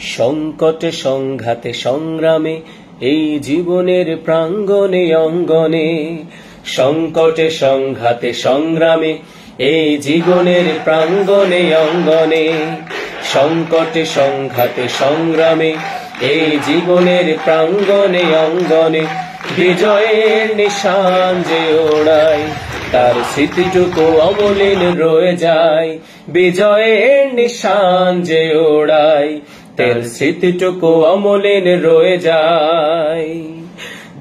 সংকটে সংঘাতে সংগ্রামে এই জীবনের প্রাঙ্গণে অঙ্গনে, সংকটে সংঘাতে সংগ্রামে এই জীবনের প্রাঙ্গণে অঙ্গনে, সংকটে সংঘাতে সংগ্রামে এই জীবনের প্রাঙ্গণে অঙ্গনে, বিজয়ের নিশান যে ওড়ায় তার স্মৃতিটুকু অমলিন রয়ে যায়। বিজয়ের নিশান যে ওড়ায় তার স্মৃতিটুকু অমলিন রয়ে যায়।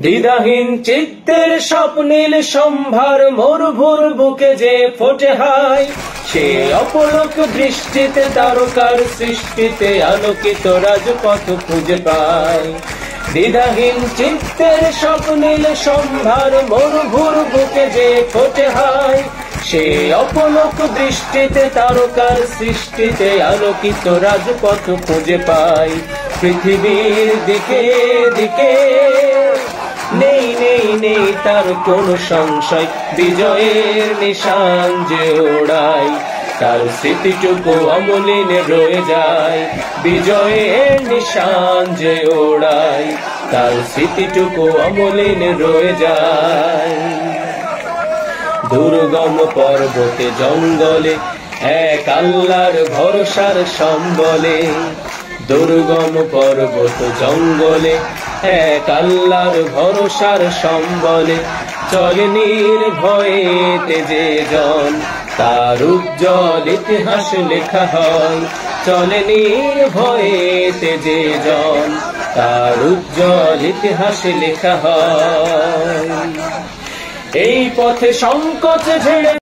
দ্বিধাহীন চিত্তের স্বপ্নীল সম্ভার মোরভুর বুকে যে ফোটে হায়, সে অপলক দৃষ্টিতে তারকার সৃষ্টিতে আলোকিত রাজপথ খুঁজে পায়। দ্বিধাহীন চিত্তের স্বপ্নীল সম্ভার মোরভুর বুকে যে ফোটে হায়, সে অপলক দৃষ্টিতে তারকার সৃষ্টিতে আলোকিত রাজপথ খুঁজে পায়। পৃথিবীর দিকে দিকে নেই নেই নেই তার কোনো সংশয়, বিজয়ের নিশান যে ওড়ায় তার স্মৃতিটুকু অমলিন রয়ে যায়। বিজয়ের নিশান যে ওড়ায় তার স্মৃতিটুকু অমলিন রয়ে যায়। দুর্গম পর্বতে জঙ্গলে এক আল্লাহর ভরসার সম্বলে, দুর্গম পর্বত জঙ্গলে এক আল্লাহর ভরসার সম্বলে, চলে নির্ভয়েতে যে জন তার উজ্জ্বল ইতিহাস লেখা হয়। চলে নির্ভয়েতে যে জন তার উজ্জ্বল ইতিহাস লেখা হয়। এই পথে সংকোচ ঝেড়ে